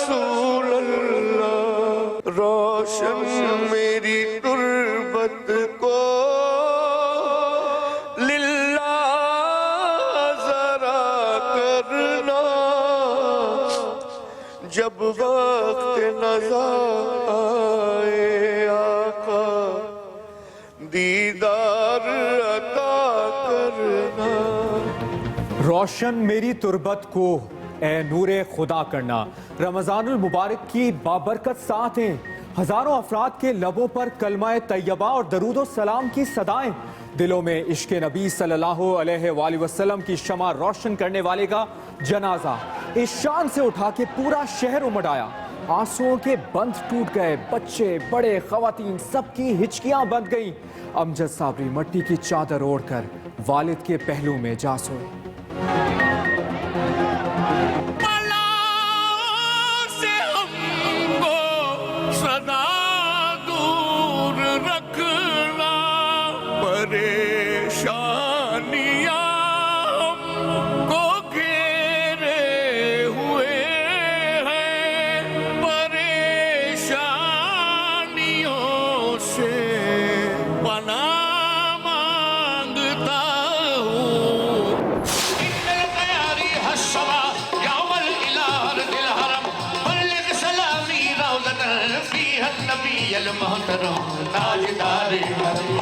رسول اللہ، روشن میری تربت کو للہ ذرا کرنا، جب وقت نظر آئے آقا دیدار عطا کرنا۔ روشن میری تربت کو اے نور خدا کرنا۔ رمضان المبارک کی بابرکت ساعتیں، ہزاروں افراد کے لبوں پر کلمہ طیبہ اور درود و سلام کی صدائیں، دلوں میں عشق نبی صلی اللہ علیہ وآلہ وسلم کی شمع روشن کرنے والے کا جنازہ اس شان سے اٹھا کے پورا شہر امڑ آیا۔ آنسوؤں کے بند ٹوٹ گئے، بچے بڑے خواتین سب کی ہچکیاں بند گئیں۔ امجد صابری مٹی کی چادر اوڑھ کر والد کے پہلو میں جا سوئے۔ المحترم تاجدار حرم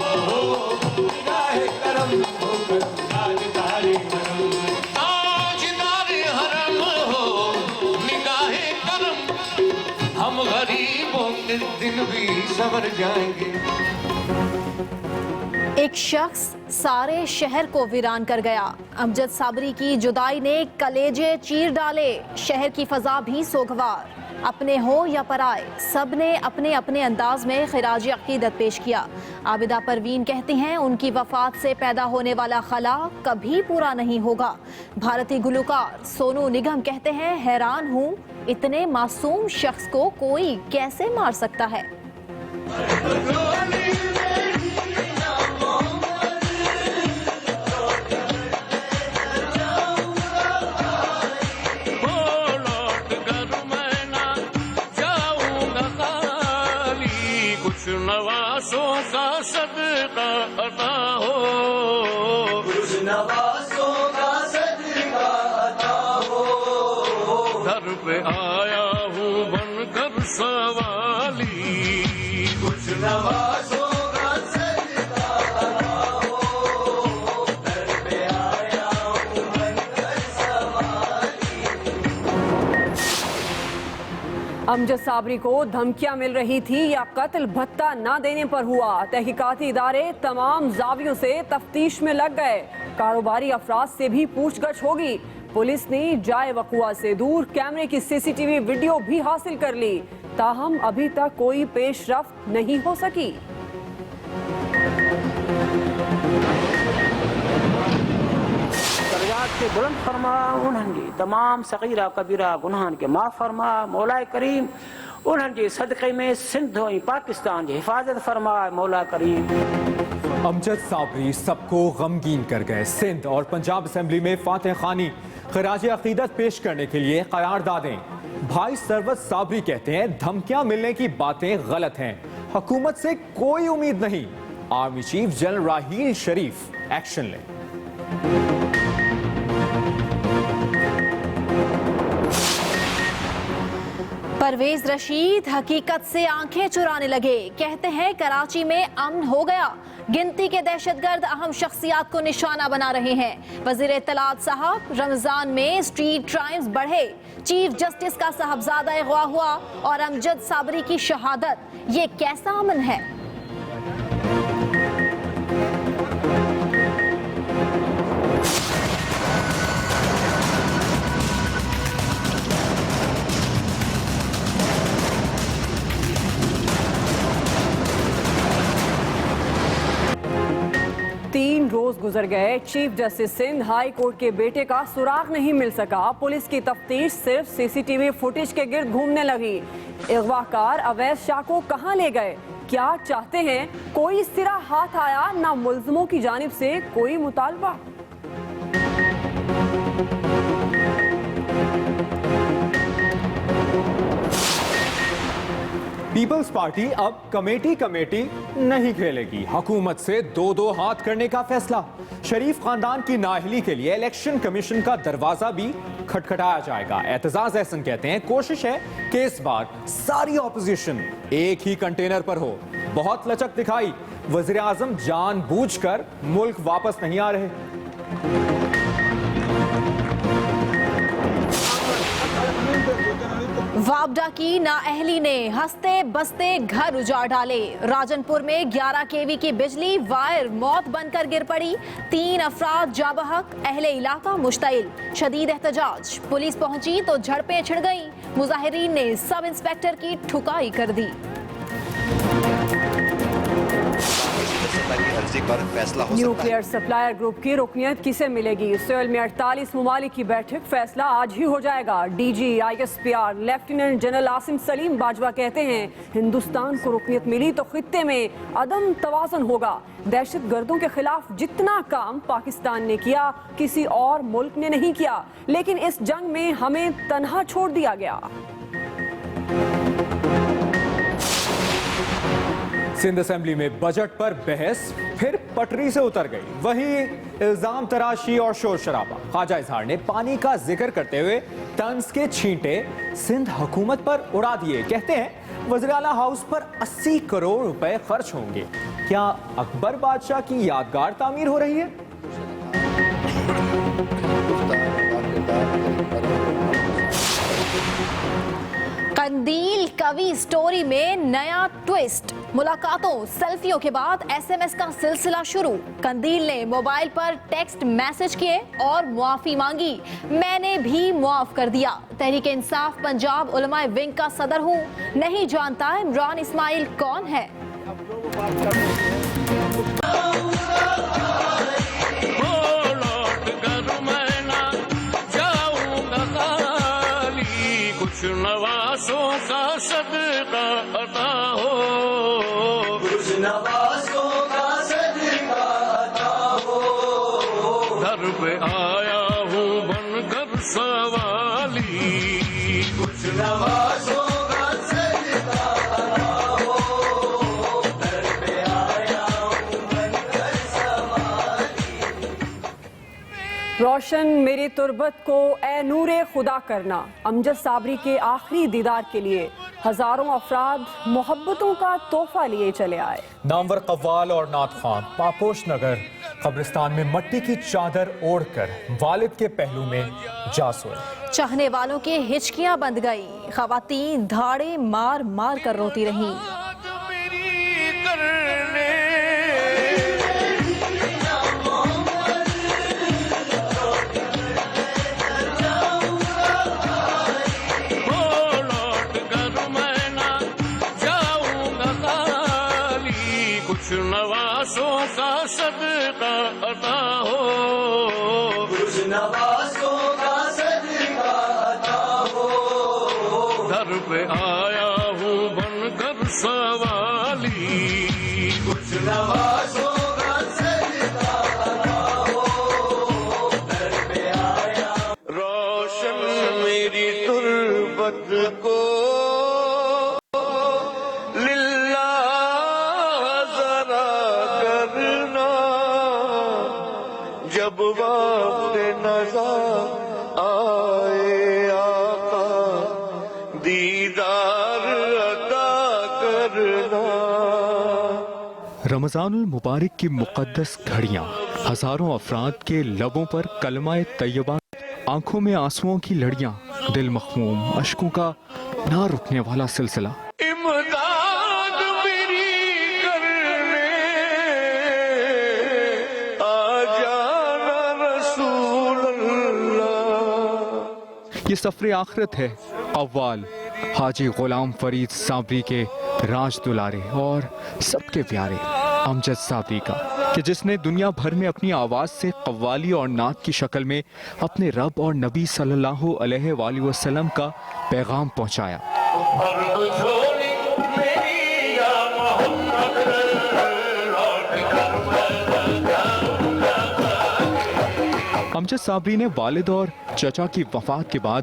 نگاہ کرم ہو کر تاجدار حرم، تاجدار حرم ہو نگاہ کرم، ہم غریبوں کے دن بھی سنور جائیں گے۔ ایک شخص سارے شہر کو ویران کر گیا۔ امجد صابری کی جدائی نے کلیجے چیر ڈالے، شہر کی فضا بھی سوگوار۔ اپنے ہو یا پرائے، سب نے اپنے اپنے انداز میں خراج عقیدت پیش کیا۔ عابدہ پروین کہتی ہیں ان کی وفات سے پیدا ہونے والا خلا کبھی پورا نہیں ہوگا۔ بھارتی گلوکار سونو نگم کہتے ہیں حیران ہوں اتنے معصوم شخص کو کوئی کیسے مار سکتا ہے۔ نوازوں کا صدقہ عطا ہو، کچھ نوازوں کا صدقہ عطا ہو، در پہ آیا ہوں بن کر سوالی، کچھ نوازوں کا صدقہ عطا ہو، در پہ آیا ہوں بن کر سوالی۔ امجد صابری کو دھمکیاں مل رہی تھی یا قتل بھتہ نہ دینے پر ہوا؟ تحقیقاتی ادارے تمام زاویوں سے تفتیش میں لگ گئے۔ کاروباری افراد سے بھی پوچھ گچھ ہوگی۔ پولیس نے جائے وقوع سے دور کیمرے کی CCTV ویڈیو بھی حاصل کر لی، تاہم ابھی تک کوئی پیش رفت نہیں ہو سکی۔ درجات کے بلند فرما انہن جی تمام صغیرہ کبیرہ گناہن کے معاف فرما مولا کریم، انہن جی صدقے میں سندھ و پاکستان جی حفاظت فرما مولا کریم۔ امجد صابری سب کو غمگین کر گئے۔ سندھ اور پنجاب اسمبلی میں فاتح خانی خراج عقیدت پیش کرنے کے لیے قراردادیں۔ بھائی سرور صابری کہتے ہیں دھمکیاں ملنے کی باتیں غلط ہیں، حکومت سے کوئی امید نہیں، army chief general Raheel Sharif action لیں۔ پرویز رشید حقیقت سے آنکھیں چرانے لگے، کہتے ہیں کراچی میں امن ہو گیا، گنتی کے دہشت گرد اہم شخصیات کو نشانہ بنا رہے ہیں۔ وزیر اطلاعات صاحب رمضان میں اسٹریٹ کرائمز بڑھے، چیف جسٹس کا صاحبزادہ اغوا ہوا اور امجد صابری کی شہادت، یہ کیسا امن ہے؟ روز گزر گئے، chief justice Sindh high court کے بیٹے کا سراغ نہیں مل سکا۔ پولیس کی تفتیش صرف CCTV فوٹیج کے گرد گھومنے لگی۔ اغوا کار اویس شاہ کو کہاں لے گئے؟ کیا چاہتے ہیں؟ کوئی اس طرح ہاتھ آیا نہ ملزموں کی جانب سے کوئی مطالبہ۔ پیپلز پارٹی اب کمیٹی نہیں کھیلے گی، حکومت سے دو ہاتھ کرنے کا فیصلہ۔ شریف خاندان کی نااہلی کے لیے الیکشن کمیشن کا دروازہ بھی کھٹکھٹایا جائے گا۔ اعتزاز احسن کہتے ہیں کوشش ہے کہ اس بار ساری اپوزیشن ایک ہی کنٹینر پر ہو۔ بہت لچک دکھائی، وزیر اعظم جان بوجھ کر ملک واپس نہیں آ رہے۔ وابڈا کی نااہلی نے ہنستے بستے گھر اجاڑ ڈالے۔ راجن پور میں 11 kV کی بجلی وائر موت بن کر گر پڑی، 3 افراد جاں بحق، اہل علاقہ مشتعل۔ شدید احتجاج، پولیس پہنچی تو جھڑپیں چھڑ گئیں، مظاہرین نے سب انسپیکٹر کی ٹھکائی کر دی۔ نیوکلیئر سپلائر گروپ کی رکنیت کسے ملے گی؟ سیول میں 48 ممالک کی بیٹھک، فیصلہ آج ہی ہو جائے گا۔ D G ISPR lieutenant general Asim Saleem Bajwa کہتے ہیں ہندوستان کو رکنیت ملی تو خطے میں عدم توازن ہوگا۔ دہشت گردوں کے خلاف جتنا کام پاکستان نے کیا کسی اور ملک نے نہیں کیا، لیکن اس جنگ میں ہمیں تنہا چھوڑ دیا گیا۔ سندھ اسمبلی میں بجٹ پر بحث پھر پٹری سے اتر گئی، وہی الزام تراشی اور شور شرابہ۔ خواجہ اظہار نے پانی کا ذکر کرتے ہوئے طنز کے چھینٹے سندھ حکومت پر اڑا دیے۔ کہتے ہیں وزیر اعلیٰ ہاؤس پر 80 کروڑ روپے خرچ ہوں گے۔ کیا اکبر بادشاہ کی یادگار تعمیر ہو رہی ہے؟ قندیل کوی سٹوری میں نیا ٹویسٹ، ملاقاتوں سیلفیوں کے بعد SMS کا سلسلہ شروع۔ قندیل نے موبائل پر ٹیکسٹ میسج کیے اور معافی مانگی، میں نے بھی معاف کر دیا، تحریک انصاف پنجاب علماء ونگ کا صدر ہوں، نہیں جانتا عمران اسماعیل کون ہے۔ نوازوں کا صدقہ عطا ہو، کچھ نوازوں کا صدقہ عطا ہو، در پہ آیا ہوں بن کر سوالی، کچھ نوازوں کا صدقہ عطا ہو، در پہ آیا ہوں بن کر سوالی۔ روشن میری تربت کو اے نور خدا کرنا، امجد صابری کے آخری دیدار کے لیے ہزاروں افراد محبتوں کا تحفہ لیے چلے آئے۔ نامور قوال اور نعت خوان پاپوش نگر قبرستان میں مٹی کی چادر اوڑھ کر والد کے پہلو میں جا سوئے۔ چاہنے والوں کے ہچکیاں بند گئی، خواتین دھاڑے مار مار کر روتی رہیں۔ نوازوں کا صدقہ عطا ہو، کچھ نوازوں کا صدقہ عطا ہو، در پہ آیا ہوں بن کر سوالی، کچھ نوازوں کا صدقہ عطا ہو، در پہ آیا۔ روشن میری تربت کو جب وقت نظر آئے آقا دیدار عطا کرنا۔ رمضان المبارک کی مقدس گھڑیاں، ہزاروں افراد کے لبوں پر کلمہ طیبہ، آنکھوں میں آنسوؤں کی لڑیاں، دل مخموم اشکوں کا نہ رکنے والا سلسلہ۔ امداد میری کرنے آ جانا رسول اللہ۔ یہ سفر آخرت ہے۔ قوال حاجی غلام فرید صابری کے راج دلارے اور سب کے پیارے امجد صابری کا، کہ جس نے دنیا بھر میں اپنی آواز سے قوالی اور نعت کی شکل میں اپنے رب اور نبی صلی اللہ علیہ وآلہ وسلم کا پیغام پہنچایا۔ امجد صابری نے والد اور چچا کی وفات کے بعد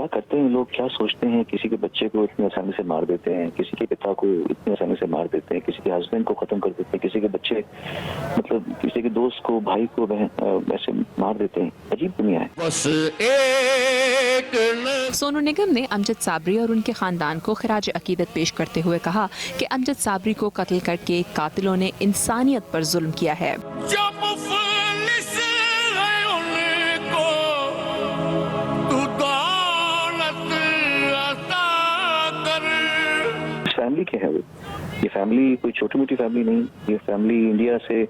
کیا کرتے ہیں لوگ, کیا سوچتے ہیں. کسی کے بچے کو اتنی آسانی سے مار دیتے ہیں, کسی کے پتا کو اتنی آسانی سے مار دیتے ہیں, کسی کے ہسبینڈ کو ختم کر دیتے ہیں, کسی کے بچے مطلب کسی کے دوست کو, بھائی کو ایسے مار دیتے ہیں. عجیب دنیا ہے. سونو نگم نے امجد صابری اور ان کے خاندان کو خراج عقیدت پیش کرتے ہوئے کہا کہ امجد صابری کو قتل کر کے قاتلوں نے انسانیت پر ظلم کیا ہے. فیملی کے ہیں وہ, یہ فیملی کوئی چھوٹی موٹی فیملی نہیں, یہ فیملی انڈیا سے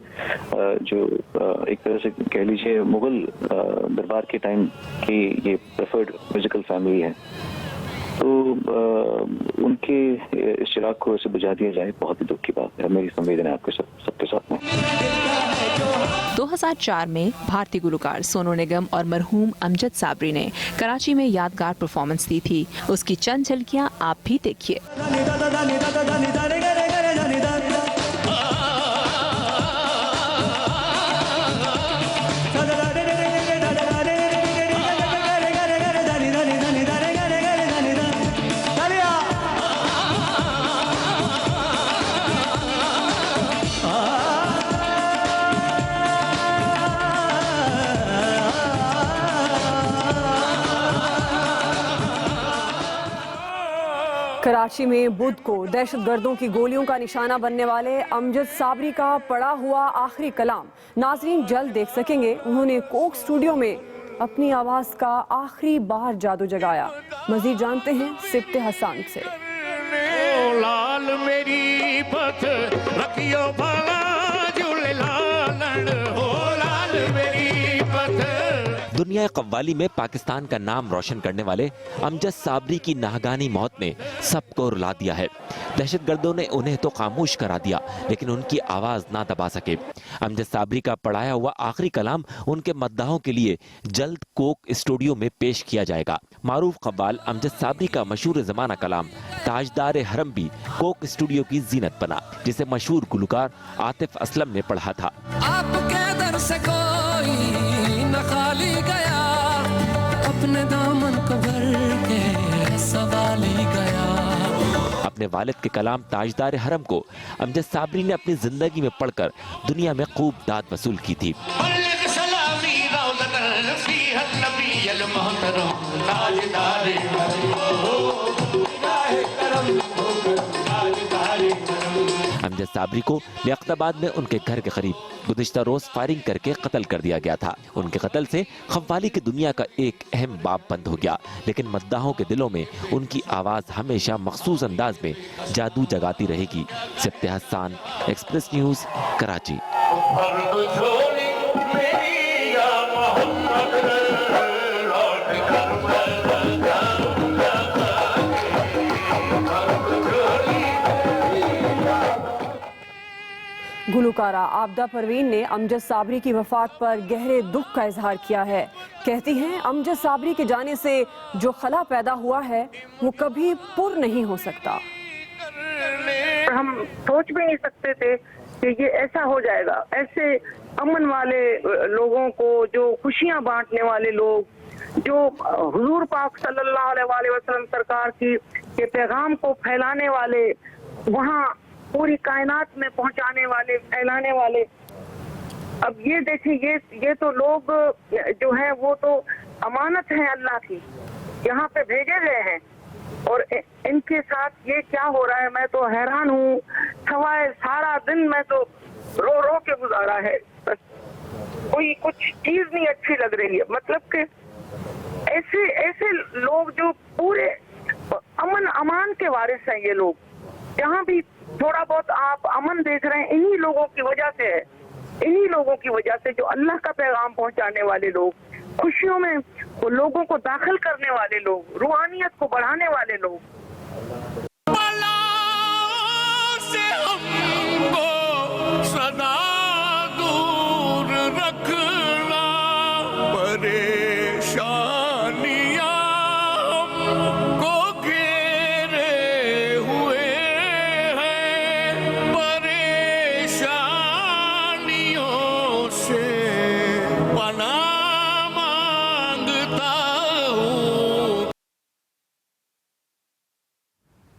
جو ایک طرح سے کہہ لیجیے مغل دربار کے ٹائم کی یہ پریفرڈ میوزیکل فیملی ہے. تو ان کے اس چراغ کو ایسے بجھا دیا جائے بہت ہی دکھ کی بات ہے. میری سنویدنا آپ کے سب کے ساتھ میں. 2004 میں بھارتی گلوکار سونو نگم اور مرحوم امجد صابری نے کراچی میں یادگار پرفارمنس دی تھی. اس کی چند جھلکیاں آپ بھی دیکھیے. کراچی میں بدھ کو دہشت گردوں کی گولیوں کا نشانہ بننے والے امجد صابری کا پڑا ہوا آخری کلام ناظرین جلد دیکھ سکیں گے. انہوں نے کوک اسٹوڈیو میں اپنی آواز کا آخری بار جادو جگایا. مزید جانتے ہیں سبت حسان سے. لال میری پت رکھیو بھلا جھولے لالن ہو, لال میری پت. دنیا قوالی میں پاکستان کا نام روشن کرنے والے امجد صابری کی ناگہانی موت نے سب کو رلا دیا ہے. دہشت گردوں نے انہیں تو خاموش کرا دیا لیکن ان کی آواز نہ دبا سکے. امجد صابری کا پڑھایا ہوا آخری کلام ان کے مداحوں کے لیے جلد کوک اسٹوڈیو میں پیش کیا جائے گا. معروف قوال امجد صابری کا مشہور زمانہ کلام تاجدار حرم بھی کوک اسٹوڈیو کی زینت بنا, جسے مشہور گلوکار عاطف اسلم نے پڑھا تھا. آپ کے در سے کوئی نہ خالی گیا, اپنے دامن کو بھر کے سوالی گیا. اپنے والد کے کلام تاجدار حرم کو امجد صابری نے اپنی زندگی میں پڑھ کر دنیا میں خوب داد وصول کی تھی. امجد صابری کو لیاقت آباد میں ان کے گھر کے قریب گزشتہ روز فائرنگ کر کے قتل کر دیا گیا تھا. ان کے قتل سے قوالی کی دنیا کا ایک اہم باب بند ہو گیا, لیکن مداحوں کے دلوں میں ان کی آواز ہمیشہ مخصوص انداز میں جادو جگاتی رہے گی. سبت حسان, ایکسپریس نیوز, کراچی. گلوکارہ عابدہ پروین نے امجد صابری کی وفات پر گہرے دکھ کا اظہار کیا ہے. کہتی ہیں امجد صابری کے جانے سے جو خلا پیدا ہوا ہے وہ کبھی پر نہیں ہو سکتا. ہم سوچ بھی نہیں سکتے تھے کہ یہ ایسا ہو جائے گا. ایسے امن والے لوگوں کو, جو خوشیاں بانٹنے والے لوگ, جو حضور پاک صلی اللہ علیہ وسلم سرکار کے پیغام کو پھیلانے والے, وہاں پوری کائنات میں پہنچانے والے, پھیلانے والے. اب یہ دیکھیں, یہ تو لوگ جو ہے وہ تو امانت ہیں اللہ کی, یہاں پہ بھیجے گئے ہیں, اور ان کے ساتھ یہ کیا ہو رہا ہے. میں تو حیران ہوں. سوائے سارا دن میں تو رو کے گزارا ہے. بس کوئی کچھ چیز نہیں اچھی لگ رہی ہے. مطلب کہ ایسے لوگ جو پورے امان کے وارث ہیں, یہ لوگ جہاں بھی تھوڑا بہت آپ امن دیکھ رہے ہیں, انہی لوگوں کی وجہ سے ہے. انہی لوگوں کی وجہ سے, جو اللہ کا پیغام پہنچانے والے لوگ, خوشیوں میں لوگوں کو داخل کرنے والے لوگ, روحانیت کو بڑھانے والے لوگ.